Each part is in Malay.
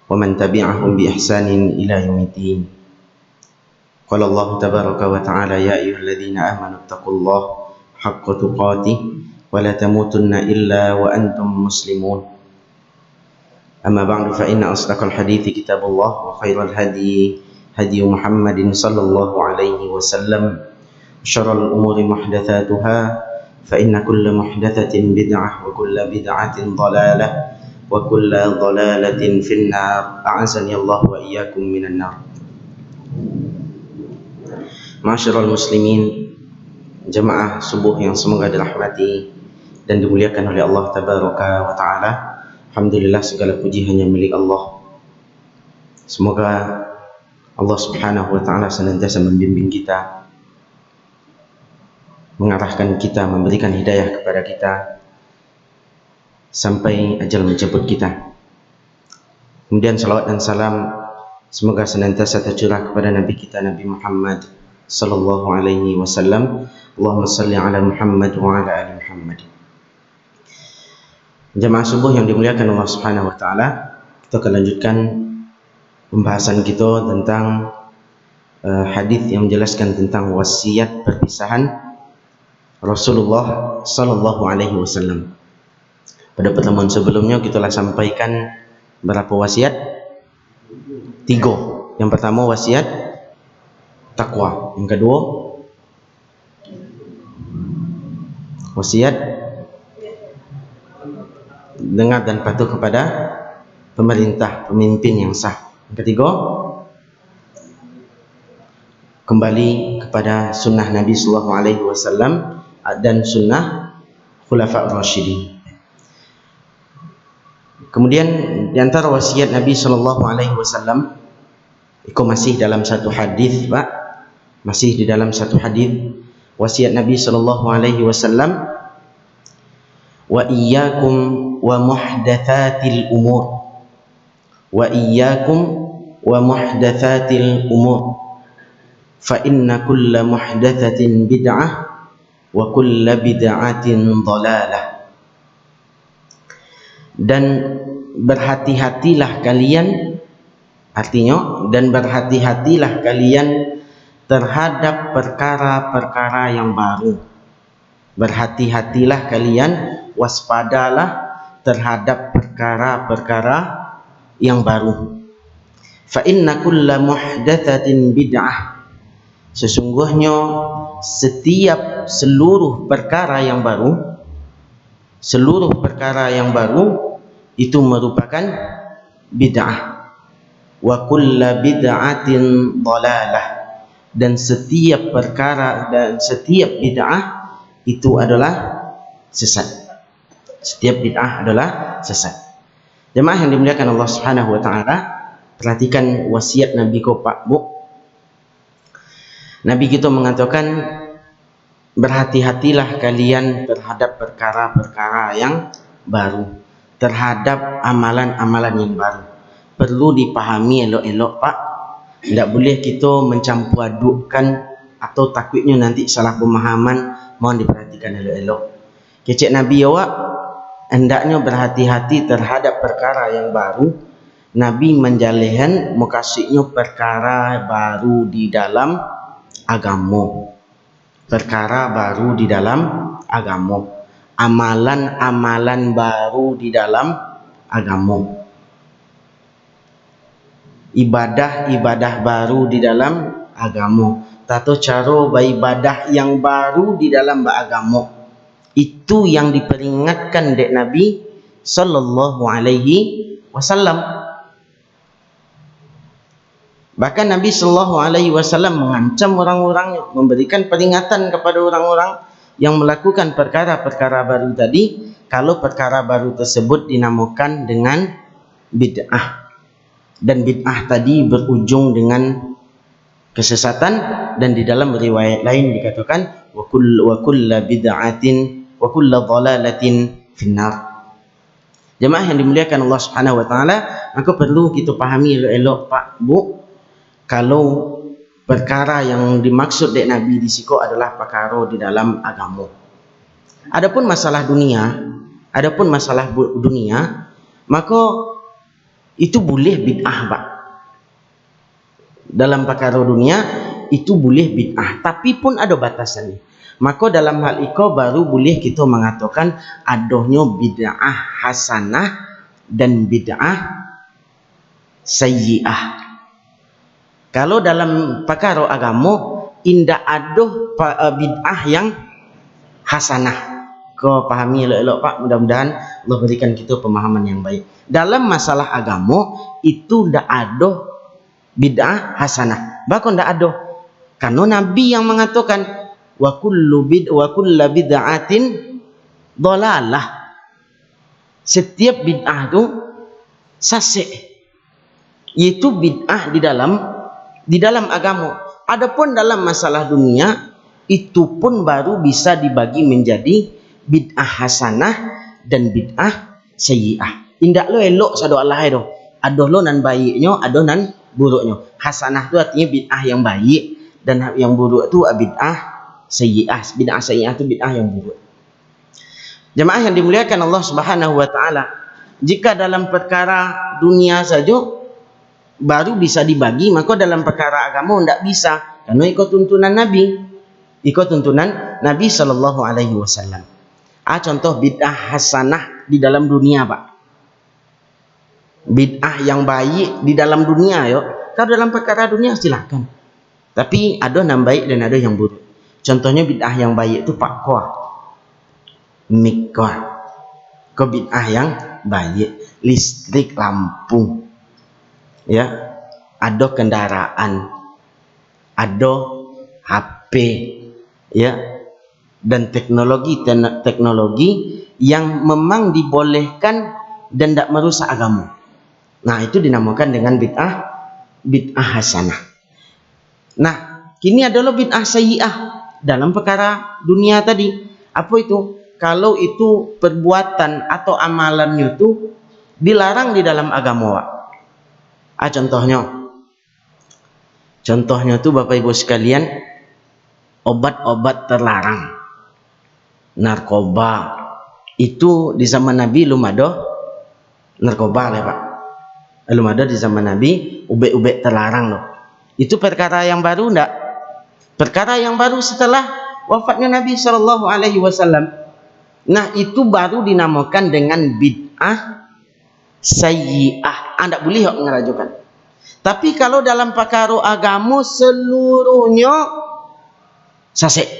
ومن تبعهم بإحسان إلى يوم الدين. قال الله تبارك وتعالى: يا أيها الذين آمنوا اتقوا الله حق تقاته ولا تموتن إلا وأنتم مسلمون. أما بعد، فإن أصدق الحديث كتاب الله، وخير الهدي هدي محمد صلى الله عليه وسلم، وشر الأمور محدثاتها، فإن كل محدثة بدعة، وكل بدعة ضلالة، وكل ضلالة في النار. أعزني الله وإياكم من النار. Ma'asyiral muslimin, jemaah subuh yang semoga dirahmati dan dimuliakan oleh Allah Tabaraka wa Ta'ala. Alhamdulillah, segala puji hanya milik Allah. Semoga Allah Subhanahu wa Ta'ala senantiasa membimbing kita, mengarahkan kita, memberikan hidayah kepada kita sampai ajal menjemput kita. Kemudian salawat dan salam semoga senantiasa tercurah kepada Nabi kita, Nabi Muhammad sallallahu alaihi wasallam. Allahumma salli ala Muhammad wa ala ali Muhammad. Jemaah subuh yang dimuliakan Allah Subhanahu wa Ta'ala, kita akan lanjutkan pembahasan kita tentang hadis yang menjelaskan tentang wasiat perpisahan Rasulullah sallallahu alaihi wasallam. Pada pertemuan sebelumnya kita telah sampaikan berapa wasiat? 3. Yang pertama wasiat takwa. Yang kedua wasiat dengar dan patuh kepada pemerintah, pemimpin yang sah. Yang ketiga, kembali kepada sunnah Nabi sallallahu alaihi wasallam dan sunnah Khulafa' Rasyidin. Kemudian di antara wasiat Nabi sallallahu alaihi wasallam itu masih dalam satu hadis, Pak. Masih di dalam satu hadis wasiat Nabi sallallahu alaihi wasallam, wa iyyakum wa muhdatsatil umur. Wa iyyakum wa muhdatsatil umur. Fa inna kulla muhdatsatin bid'ah wa kulla bid'atin dhalalah. Dan berhati-hatilah kalian, artinya, dan berhati-hatilah kalian terhadap perkara-perkara yang baru. Berhati-hatilah kalian, waspadalah terhadap perkara-perkara yang baru. Fa inna kulla muhdatsatin bid'ah. Sesungguhnya seluruh perkara yang baru, seluruh perkara yang baru itu merupakan bid'ah. Wa kulla bid'atin dhalalah. Dan setiap perkara dan setiap bid'ah itu adalah sesat. Setiap bid'ah adalah sesat. Jemaah yang dimuliakan Allah Subhanahu wa Ta'ala, perhatikan wasiat Nabi ko, Pak, Bu. Nabi kita mengatakan, berhati-hatilah kalian terhadap perkara-perkara yang baru, terhadap amalan-amalan yang baru. Perlu dipahami elok-elok, Pak. Tidak boleh kita mencampur adukkan, atau takutnya nanti salah pemahaman. Mohon diperhatikan elok-elok. Kecek Nabi awak hendaknya berhati-hati terhadap perkara yang baru. Nabi menjalihkan makasihnya perkara baru di dalam agama. Perkara baru di dalam agama, amalan-amalan baru di dalam agama, ibadah-ibadah baru di dalam agama, atau cara beribadah yang baru di dalam agama. Itu yang diperingatkan dek Nabi sallallahu alaihi wasallam. Bahkan Nabi sallallahu alaihi wasallam mengancam orang-orang, memberikan peringatan kepada orang-orang yang melakukan perkara-perkara baru tadi, kalau perkara baru tersebut dinamakan dengan bid'ah. Dan bid'ah tadi berujung dengan kesesatan, dan di dalam riwayat lain dikatakan wa kullu bid'atin wa kullu dhalalatin finnar. Jemaah yang dimuliakan Allah Subhanahu wa Ta'ala, maka perlu kita pahami elok-elok, Pak, Bu, kalau perkara yang dimaksud dek Nabi di siko adalah perkara di dalam agama. Adapun masalah dunia, maka itu boleh bid'ah, Pak. Dalam perkara dunia itu boleh bid'ah, tapi pun ada batasannya. Maka dalam hal itu baru boleh kita mengatakan adanya bid'ah hasanah dan bid'ah sayyi'ah. Kalau dalam perkara agama indah ada bid'ah yang hasanah. Kau pahami elok-elok, Pak. Mudah-mudahan Allah berikan kita pemahaman yang baik. Dalam masalah agama itu tidak ada bid'ah hasanah. Bahkan tidak ada. Karena Nabi yang mengatakan wa kullu bid'atin dhalalah. Setiap bid'ah itu sesat. Yaitu bid'ah di dalam agama. Adapun dalam masalah dunia itu pun baru bisa dibagi menjadi bid'ah hasanah dan bid'ah sayyi'ah. Indak lo elok sadu Allah itu. Ada lo nan baiknya, ada nan buruknya. Hasanah itu artinya bid'ah yang baik, dan yang buruk itu bid'ah sayyi'ah. Bid'ah sayyi'ah itu bid'ah yang buruk. Jemaah yang dimuliakan Allah Subhanahu wa taala, jika dalam perkara dunia saja baru bisa dibagi, maka dalam perkara agama tidak bisa. Karena ikut tuntunan Nabi. Ikut tuntunan Nabi sallallahu alaihi wasallam. Contoh bid'ah hasanah di dalam dunia, Pak. Bid'ah yang baik di dalam dunia, yo. Kalau dalam perkara dunia silakan. Tapi ada yang baik dan ada yang buruk. Contohnya bid'ah yang baik itu Pak Koa. Mikor. Kau bid'ah yang baik, listrik lampu. Ya. Ada kendaraan. Ada HP. Ya. Dan teknologi yang memang dibolehkan dan tidak merusak agama. Nah, itu dinamakan dengan bid'ah hasanah. Nah, kini adalah bid'ah sayyi'ah dalam perkara dunia tadi. Apa itu? Kalau itu perbuatan atau amalannya itu dilarang di dalam agama. Contohnya itu Bapak Ibu sekalian, obat-obat terlarang. Narkoba itu di zaman Nabi belum ada narkoba ya, Pak. Belum ada di zaman Nabi ube-ube terlarang loh. Itu perkara yang baru enggak? Perkara yang baru setelah wafatnya Nabi sallallahu alaihi wasallam. Nah, itu baru dinamakan dengan bid'ah sayyi'ah. Anda boleh ngerajukan. Tapi kalau dalam perkara agama seluruhnya sasek.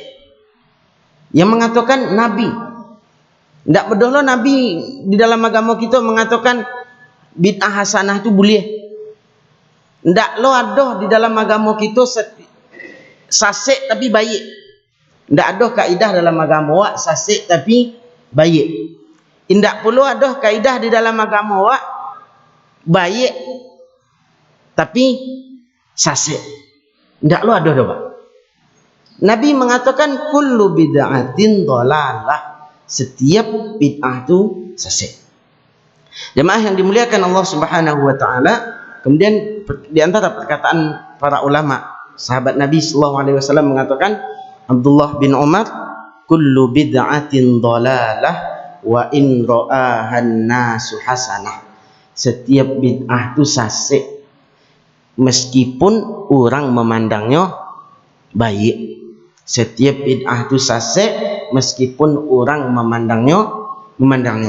Yang mengatakan Nabi. Tidak betul Nabi di dalam agama kita mengatakan bid'ah hasanah itu boleh. Tidak lo ada di dalam agama kita sasek tapi baik. Tidak ada kaidah dalam agama sasek tapi baik. Tidak perlu ada kaidah di dalam agama baik tapi sasek. Tidak lo ada Pak. Nabi mengatakan kullu bid'atin dhalalah. Setiap bid'ah itu sesat. Jemaah yang dimuliakan Allah Subhanahu wa taala, kemudian di antara perkataan para ulama, sahabat Nabi sallallahu alaihi wasallam mengatakan, Abdullah bin Umar, kullu bid'atin dhalalah wa in ra'ahan nasu hasanah. Setiap bid'ah itu sesat meskipun orang memandangnya baik. Setiap bid'ah itu sesat meskipun orang memandangnya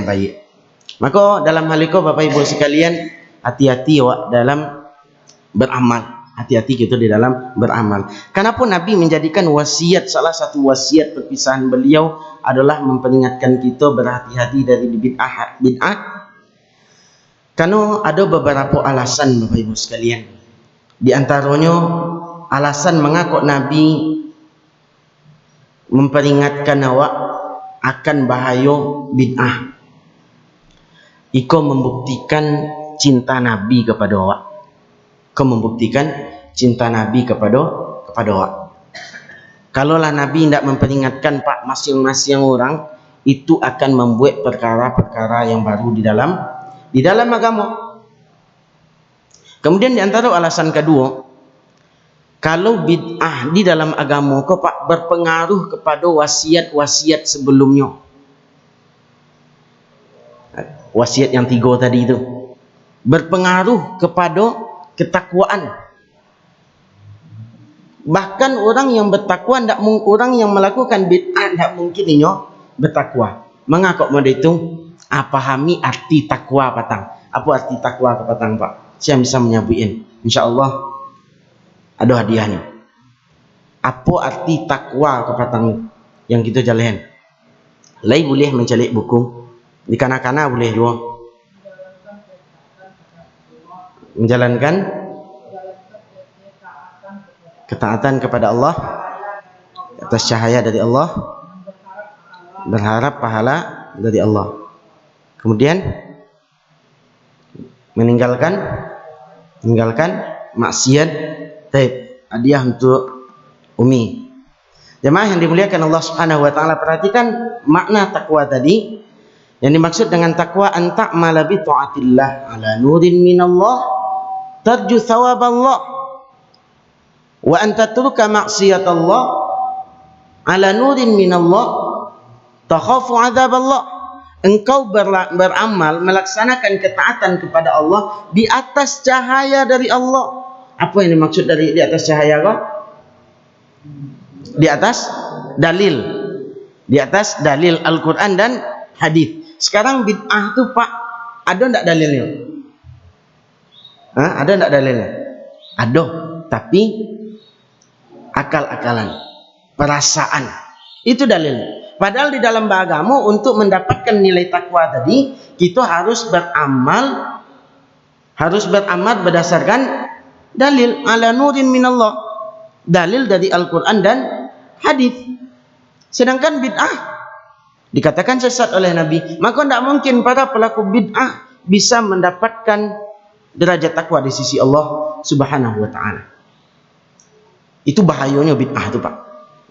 baik. Maka dalam hal itu Bapak Ibu sekalian, hati-hati dalam beramal. Hati-hati gitu di dalam beramal. Kenapa Nabi menjadikan wasiat, salah satu wasiat perpisahan beliau adalah memperingatkan kita berhati-hati dari bid'ah. Karena ada beberapa alasan Bapak Ibu sekalian. Di antaranya alasan mengapa Nabi memperingatkan awak akan bahaya bid'ah. Iko membuktikan cinta Nabi kepada awak. Iko membuktikan cinta Nabi kepada awak. Kalaulah Nabi tidak memperingatkan Pak masing-masing orang, itu akan membuat perkara-perkara yang baru di dalam agama. Kemudian di antara alasan kedua, kalau bid'ah di dalam agama kau Pak berpengaruh kepada wasiat-wasiat sebelumnya. Wasiat yang 3 tadi itu. berpengaruh kepada ketakwaan. Bahkan orang yang bertakwa orang yang melakukan bid'ah tidak mungkin inyo bertakwa. Mengapa mau dihitung? Pahami arti takwa patang. Apa arti takwa ke patang Pak? Saya bisa menyabuin. Insyaallah ada hadiahnya. Apa arti takwa ke patang yang kita jalanin? Lai boleh mencari buku. Di kanak-kanak boleh juga. Menjalankan ketaatan kepada Allah atas cahaya dari Allah, berharap pahala dari Allah, kemudian meninggalkan maksiat. Taib, hadiah untuk Umi. Jemaah yang dimuliakan Allah Subhanahu wa taala, perhatikan makna takwa tadi. Yang dimaksud dengan takwa an ta'mala bi taatillah ala nurin minallah tarju thawaballah, wa anta tatruka maksiatallah ala nurin minallah takhafu adzaballah. Engkau beramal melaksanakan ketaatan kepada Allah di atas cahaya dari Allah. Apa yang dimaksud dari di atas cahaya kau? Di atas dalil. Di atas dalil Al-Quran dan hadis. Sekarang bid'ah tu Pak, ada enggak dalilnya? Ada enggak dalilnya? Ada, tapi akal-akalan, perasaan, itu dalilnya. Padahal di dalam agama untuk mendapatkan nilai takwa tadi, kita harus beramal berdasarkan dalil ala nurin minallah, dalil dari Al-Quran dan hadis. Sedangkan bid'ah dikatakan sesat oleh Nabi, maka tidak mungkin para pelaku bid'ah bisa mendapatkan derajat takwa di sisi Allah Subhanahu wa taala. Itu bahayanya bid'ah itu Pak.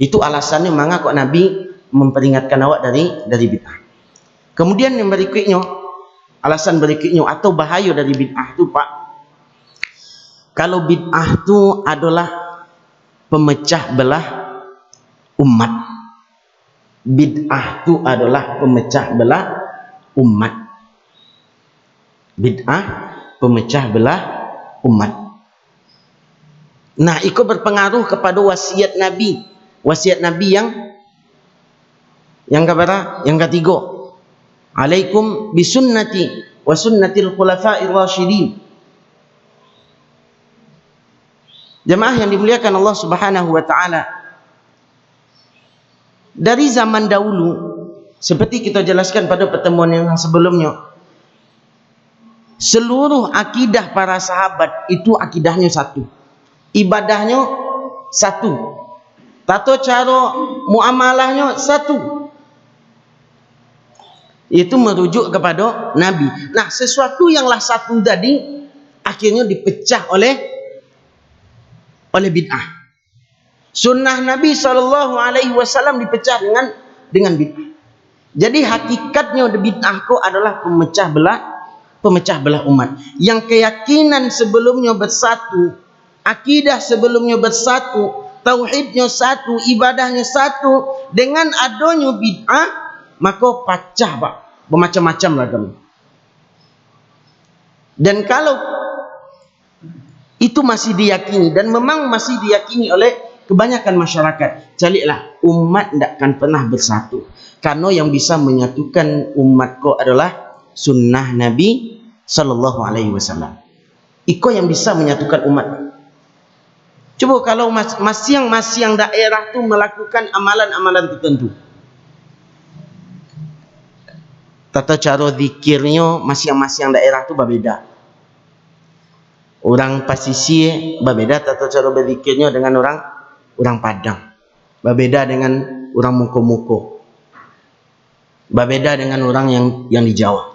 Itu alasannya mengapa kok Nabi memperingatkan awak dari bid'ah. Kemudian yang berikutnya, alasan berikutnya atau bahaya dari bid'ah itu Pak, kalau bid'ah itu adalah pemecah belah umat. Bid'ah itu adalah pemecah belah umat. Bid'ah pemecah belah umat. Nah, itu berpengaruh kepada wasiat Nabi. Wasiat Nabi yang keberapa? Yang ketiga. Alaikum bisunnati wa sunnatil khulafa'ir rasyidin. Jemaah yang dimuliakan Allah Subhanahu wa taala, dari zaman dahulu, seperti kita jelaskan pada pertemuan yang sebelumnya, seluruh akidah para sahabat itu akidahnya satu, ibadahnya satu, tata cara muamalahnya satu. Itu merujuk kepada Nabi. Nah, sesuatu yang satu tadi akhirnya dipecah oleh bid'ah. Sunnah Nabi SAW dipecah dengan bid'ah. Jadi hakikatnya bid'ah itu adalah pemecah belah umat. Yang keyakinan sebelumnya bersatu, akidah sebelumnya bersatu, tauhidnya satu, ibadahnya satu, dengan adanya bid'ah maka pecah Pak, bermacam-macam lagi. Dan kalau itu masih diyakini, dan memang masih diyakini oleh kebanyakan masyarakat, carilah umat tidak akan pernah bersatu, karena yang bisa menyatukan umatku adalah sunnah Nabi Sallallahu Alaihi Wasallam. Iko yang bisa menyatukan umat. Coba kalau masing-masing daerah tu melakukan amalan-amalan tertentu, tata cara zikirnya masing-masing daerah tu berbeda. Orang Pasisir berbeda tata cara berzikirnya dengan orang Padang, berbeda dengan orang Moko-Moko, berbeda dengan orang yang di Jawa.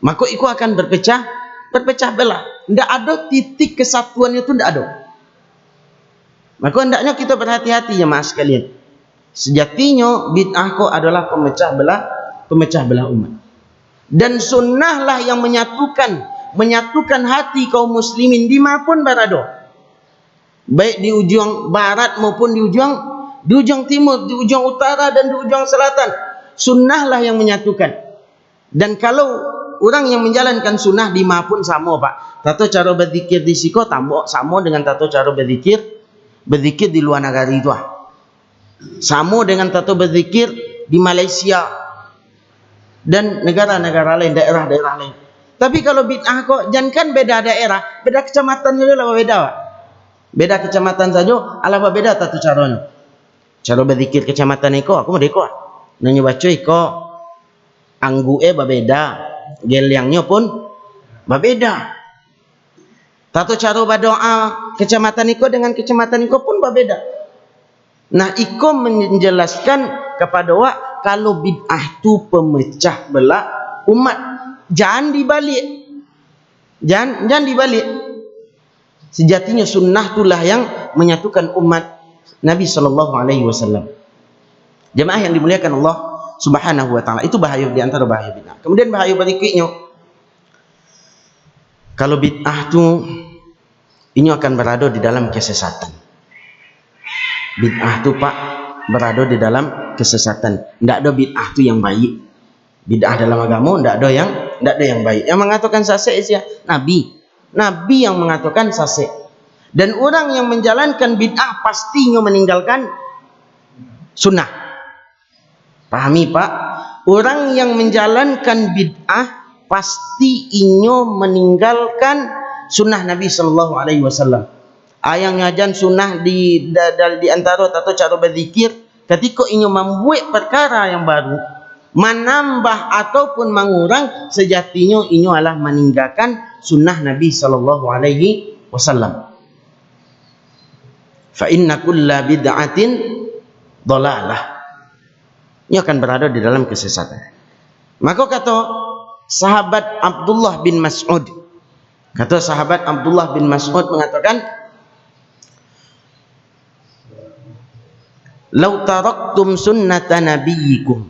Maka itu akan berpecah belah. Tidak ada titik kesatuannya itu, tidak ada. Maka hendaknya kita berhati-hati ya mas sekalian. Sejatinya bid'ah kok adalah pemecah belah umat. Dan sunnahlah yang menyatukan hati kaum muslimin dimanapun berada, baik di ujung barat maupun di ujung timur, di ujung utara dan di ujung selatan. Sunnahlah yang menyatukan. Dan kalau orang yang menjalankan sunnah di ma pun sama Pak. Tato cara berzikir di siko sama dengan tato cara berzikir di luar negara itu. Sama dengan tato berzikir di Malaysia dan negara-negara lain, daerah-daerah lain. Tapi kalau bid'ah kok jangan beda daerah, beda kecamatan saja lah beda Pak. Beda kecamatan saja, ala beda tato caranya. Cara berzikir kecamatan iko aku mau deko. Nanya baca iko anggu berbeda, geliangnya pun berbeda. Tato cara berdoa kecamatan iko dengan kecamatan iko pun berbeda. Nah, iko menjelaskan kepada wa kalau bid'ah itu pemecah belah umat, jangan dibalik. Jangan dibalik. Sejatinya sunnah itulah yang menyatukan umat Nabi sallallahu alaihi wasallam. Jemaah yang dimuliakan Allah Subhanahu wa taala, itu bahaya di antara bahaya bid'ah. Kemudian bahaya berikutnya, kalau bid'ah itu ini akan berada di dalam kesesatan. Bid'ah itu Pak berada di dalam kesesatan. Tidak ada bid'ah itu yang baik. Bid'ah dalam agama tidak ada yang baik. Yang mengatakan sasek ya Nabi yang mengatakan sasek. Dan orang yang menjalankan bid'ah pastinya meninggalkan sunnah. Pahami Pak? Orang yang menjalankan bid'ah pasti inyo meninggalkan sunnah Nabi sallallahu alaihi wasallam. Yang ngajan sunnah di antara tato cara berzikir, ketika inyo membuat perkara yang baru, menambah ataupun mengurang, sejatinya inyo adalah meninggalkan sunnah Nabi sallallahu alaihi wasallam. Fa inna kulla bid'atin dhalalah. Ini akan berada di dalam kesesatan. Maka kata sahabat Abdullah bin Mas'ud, mengatakan, "Lau taraktum sunnata nabiyyikum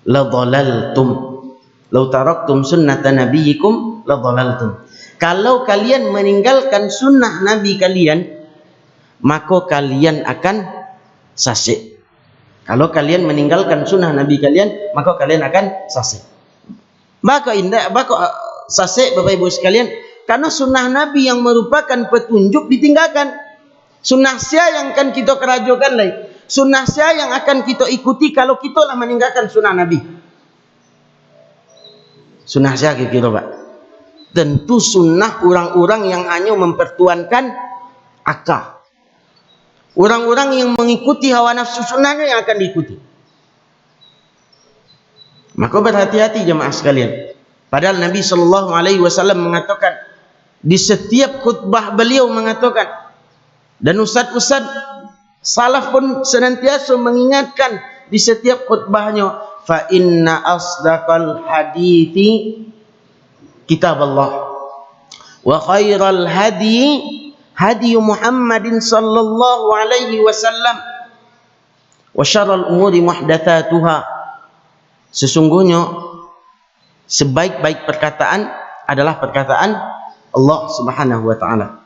la dhalaltum." Lau taraktum sunnata nabiyyikum la dhalaltum. Kalau kalian meninggalkan sunnah Nabi kalian, maka kalian akan sasik. Kalau kalian meninggalkan sunnah Nabi kalian, maka kalian akan sasik. Maka sasik Bapak Ibu sekalian, karena sunnah Nabi yang merupakan petunjuk ditinggalkan. Sunnah saya yang akan kita kerajokan lagi. Sunnah saya yang akan kita ikuti kalau kita lah meninggalkan sunnah Nabi. Sunnah saya kira Pak. Tentu sunnah orang-orang yang hanya mempertuankan akal. Orang-orang yang mengikuti hawa nafsu sunnahnya yang akan diikuti. Maka berhati-hati jemaah sekalian. Padahal Nabi sallallahu alaihi wasallam mengatakan di setiap khutbah beliau mengatakan, dan ustaz-ustaz salaf pun senantiasa mengingatkan di setiap khutbahnya, fa inna asdaqal hadithi kitaballah wa khairal hadi hadi Muhammadin sallallahu alaihi wasallam wa syarrul umuri muhdatsatuha. Sesungguhnya sebaik-baik perkataan adalah perkataan Allah Subhanahu wa taala.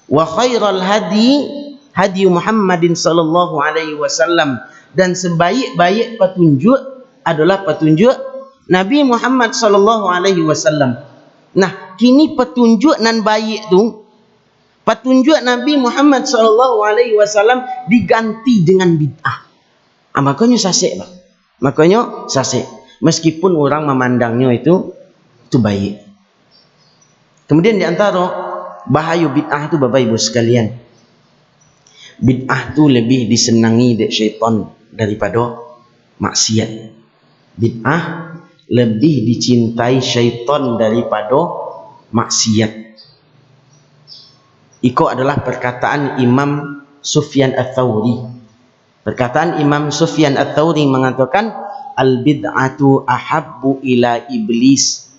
Wa khairal hadi Muhammadin sallallahu alaihi wasallam, dan sebaik-baik petunjuk adalah petunjuk Nabi Muhammad sallallahu alaihi wasallam. Nah, kini petunjuk nan baik tu, petunjuk Nabi Muhammad sallallahu alaihi wasallam diganti dengan bid'ah. Makanya sasik, Pak. Makanya sasik. Meskipun orang memandangnya itu baik. Kemudian di antara bahaya bid'ah itu Bapak Ibu sekalian, bid'ah itu lebih disenangi oleh syaitan daripada maksiat. Bid'ah lebih dicintai syaitan daripada maksiat. Itu adalah perkataan Imam Sufyan Ats-Tsauri. Perkataan Imam Sufyan Ats-Tsauri mengatakan, al-bid'atu ahabbu ila iblis.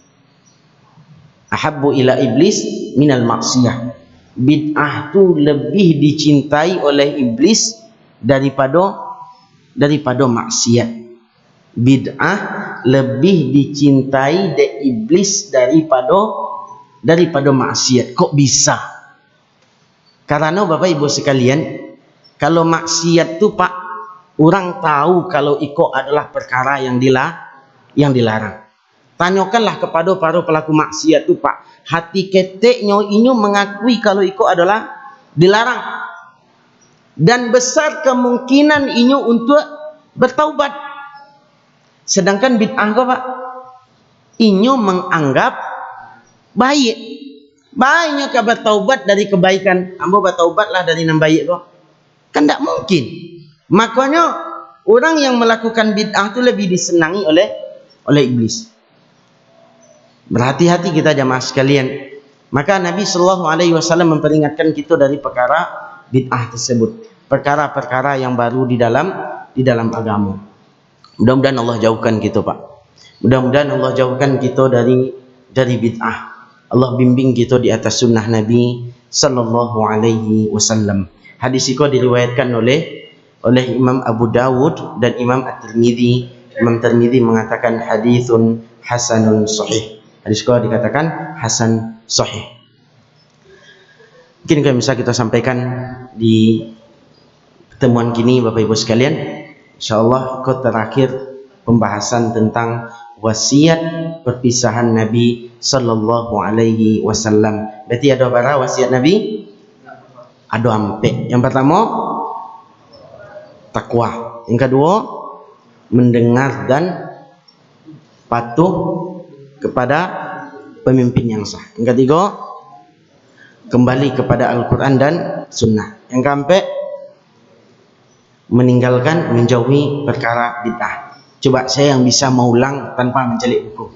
Ahabbu ila iblis minal maksiyah. Bid'ah itu lebih dicintai oleh iblis daripada maksiat. Bid'ah lebih dicintai oleh iblis daripada maksiat. Kok bisa? Karena Bapak Ibu sekalian, kalau maksiat itu Pak, orang tahu kalau iko adalah perkara yang dilarang. Tanyakanlah kepada para pelaku maksiat tu Pak. Hati keteknya inyo mengakui kalau itu adalah dilarang. Dan besar kemungkinan inyo untuk bertaubat. Sedangkan bid'ah kok Pak, inyo menganggap baik. Baiknya kau bertaubat dari kebaikan. Ambo bertaubatlah dari nan baik kok. Kan tak mungkin. Makanya orang yang melakukan bid'ah itu lebih disenangi oleh iblis. Berhati-hati kita jamaah sekalian. Maka Nabi SAW memperingatkan kita dari perkara bid'ah tersebut. Perkara-perkara yang baru di dalam agama. Mudah-mudahan Allah jauhkan kita Pak. Mudah-mudahan Allah jauhkan kita dari bid'ah. Allah bimbing kita di atas sunnah Nabi SAW. Hadis itu diriwayatkan oleh Imam Abu Dawud dan Imam At-Tirmidzi. Imam Tirmidzi mengatakan hadithun hasanun sahih. Hadis itu dikatakan hasan sahih. Mungkin yang bisa kita sampaikan di pertemuan kini Bapak Ibu sekalian. InsyaAllah ikut terakhir pembahasan tentang wasiat perpisahan Nabi Sallallahu Alaihi Wasallam. Berarti ada berapa wasiat Nabi? Ada 4. Yang pertama takwa. Yang kedua mendengar dan patuh kepada pemimpin yang sah. Yang ketiga kembali kepada Al-Quran dan Sunnah. Yang keempat meninggalkan, menjauhi perkara bid'ah. Coba saya yang bisa mengulang tanpa mencelik buku.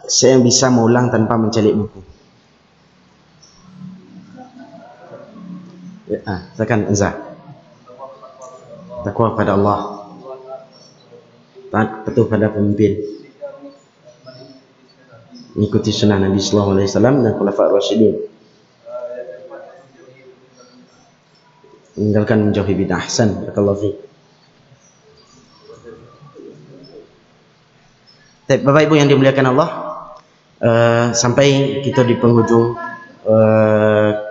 Saya yang bisa mengulang tanpa mencelik buku. Ya, silakan Azza. Takwa kepada Allah, taat patuh pada pemimpin, mengikuti sunnah Nabi Sallallahu Alaihi Wasallam dan Khulafaur Rasyidin, meninggalkan, menjauhi bid'ah. Ahsan, barakallahu fiik. Bapak Ibu yang dimuliakan Allah, sampai kita di penghujung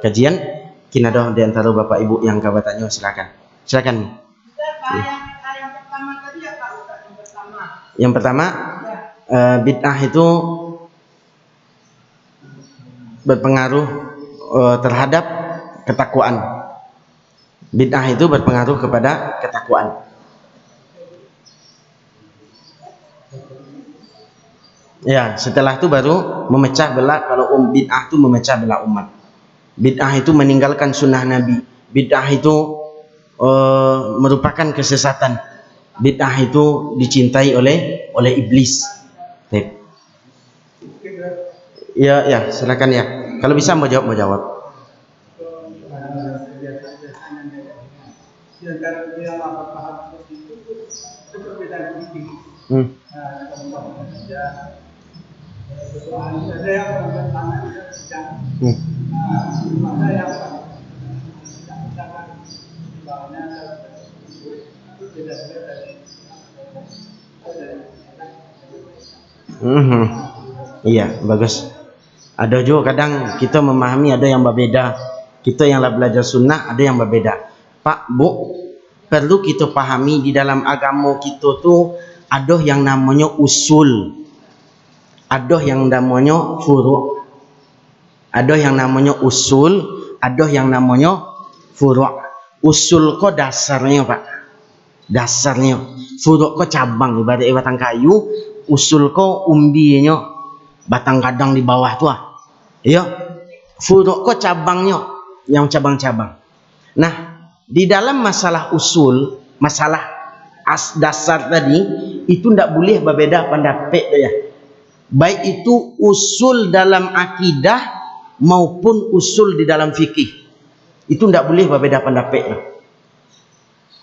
kajian. Kini ada di antara Bapak Ibu yang kabar tanya, silakan. Yang pertama, bid'ah itu berpengaruh terhadap ketakwaan. Bid'ah itu berpengaruh kepada ketakwaan. Ya, setelah itu baru memecah belah. Kalau bid'ah itu memecah belah umat. Bid'ah itu meninggalkan sunnah Nabi. Bid'ah itu merupakan kesesatan. Bid'ah itu dicintai oleh iblis. Ya, silakan ya. Kalau bisa mau jawab. Iya, bagus. Ada juga kadang kita memahami ada yang berbeda. Kita yang belajar sunnah ada yang berbeda. Pak, Bu, perlu kita pahami di dalam agama kita tuh ada yang namanya usul, ada yang namanya furu'. Ada yang namanya usul, ada yang namanya furu'. Usul kok dasarnya Pak, dasarnya. Furu' kok cabang, ibarat batang kayu. Usul kok umbinya, batang kadang di bawah tuh. Iya, furu' kok cabangnya, yang cabang-cabang. Nah, di dalam masalah usul, masalah dasar tadi, itu tidak boleh berbeda pendapat ya. Baik itu usul dalam akidah maupun usul di dalam fikih, itu tidak boleh berbeda pendapat.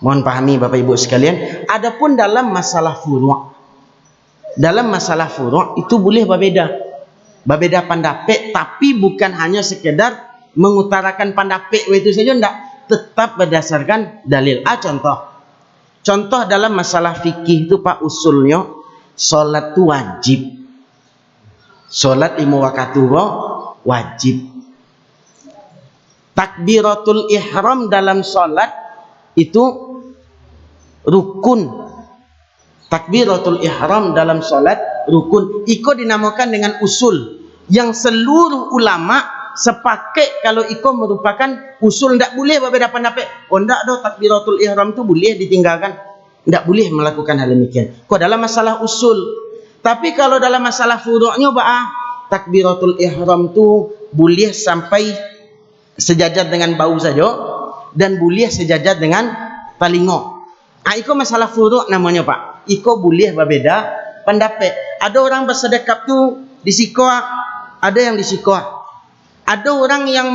Mohon pahami Bapak Ibu sekalian. Adapun dalam masalah furu', itu boleh berbeda pendapat, tapi bukan hanya sekedar mengutarakan pendapat itu saja, tidak. Tetap berdasarkan dalil. Contoh dalam masalah fikih itu Pak, usulnya solat itu wajib. Solat 5 waktu wajib. Takbiratul ihram dalam solat itu rukun. Takbiratul ihram dalam solat rukun. Iko dinamakan dengan usul yang seluruh ulama sepakat kalau iko merupakan usul. Tidak boleh berbeda pendapat. Oh tidak doh, takbiratul ihram tu boleh ditinggalkan. Tidak boleh melakukan hal demikian. Kok dalam masalah usul. Tapi kalau dalam masalah furu'nya takbiratul ihram tu boleh sampai sejajar dengan bau saja dan boleh sejajar dengan telinga. Iko masalah furu' namanya Pak. Iko boleh berbeza pendapat. Ada orang bersedekap tu disiko, ada yang disiko. Ada orang yang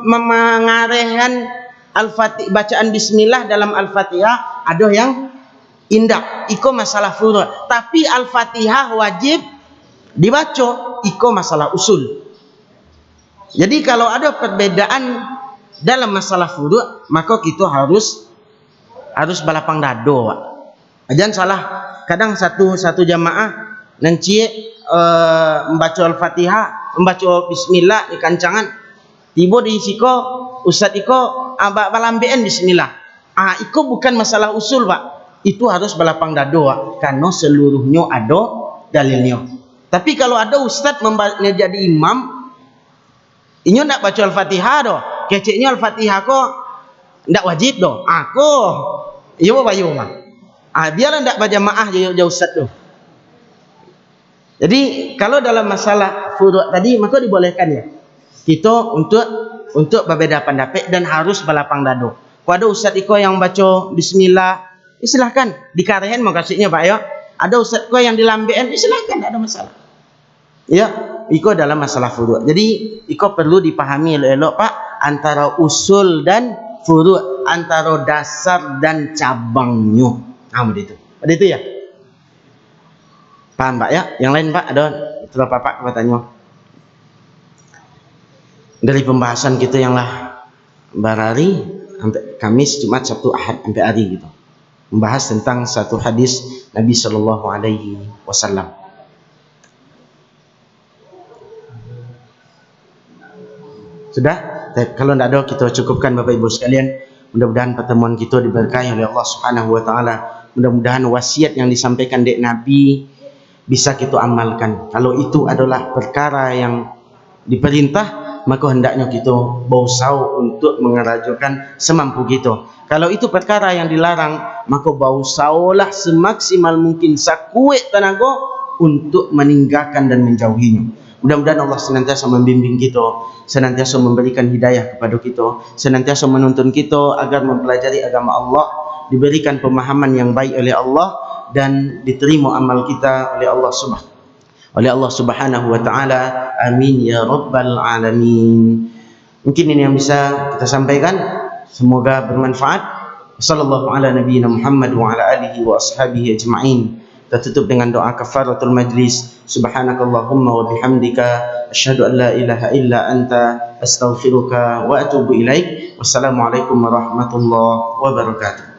mengarehkan Al-Fatihah, bacaan bismillah dalam Al-Fatihah, ada yang indah. Iko masalah furu'. Tapi Al-Fatihah wajib dibaca. Iko masalah usul. Jadi kalau ada perbedaan dalam masalah furu', maka kita harus balapang dado. Jangan salah. Kadang satu jamaah nanti membaca Al-Fatihah, membaca bismillah di kancangan. Tiba di siko ustaz iko balambean bismillah. Iko bukan masalah usul, Pak. Itu harus balapang dado, karena seluruhnya ada dalilnya. Tapi kalau ada ustaz menjadi imam, inyo nak baca Al-Fatihah doh. Keceknya Al-Fatihah kok ndak wajib doh. Aku iya bayu mah. Biarlah ndak berjamaah jauh ustaz doh. Jadi kalau dalam masalah furu' tadi maka dibolehkan ya. Kita untuk berbeda pendapat dan harus balapang dado. Kalau ada ustaz iko yang baca bismillah, silahkan dikarahin mau kasihnya Pak ya. Ada ustaz iko yang dilambean, silahkan, tidak ada masalah. Ya, iko dalam masalah furu'. Jadi iko perlu dipahami elok Pak antara usul dan furu', antara dasar dan cabangnya. Begitu. Begitu ya? Paham Pak ya? Yang lain Pak ada setelah Pak katanya. Dari pembahasan kita yang lah barari sampai Kamis, Jumat, Sabtu, Ahad sampai hari gitu. Membahas tentang satu hadis Nabi sallallahu alaihi wasallam. Sudah? Kalau tidak ada kita cukupkan Bapak Ibu sekalian. Mudah-mudahan pertemuan kita diberkahi oleh Allah Subhanahu wa taala. Mudah-mudahan wasiat yang disampaikan dek Nabi bisa kita amalkan. Kalau itu adalah perkara yang diperintah, maka hendaknya kita berusaha untuk mengerajakan semampu kita. Kalau itu perkara yang dilarang, maka berusahalah semaksimal mungkin sakuat tenaga untuk meninggalkan dan menjauhinya. Mudah-mudahan Allah senantiasa membimbing kita, senantiasa memberikan hidayah kepada kita, senantiasa menuntun kita agar mempelajari agama Allah, diberikan pemahaman yang baik oleh Allah dan diterima amal kita oleh Allah Subhanahu wa taala. Amin ya rabbal alamin. Mungkin ini yang bisa kita sampaikan, semoga bermanfaat. Sallallahu ala nabiyyina Muhammad wa ala alihi wa ashabihi ajma'in. Kita tutup dengan doa kafaratul majlis. Subhanakallahumma wa bihamdika asyhadu an la ilaha illa anta astaghfiruka wa atubu ilaik. Wassalamualaikum warahmatullahi wabarakatuh.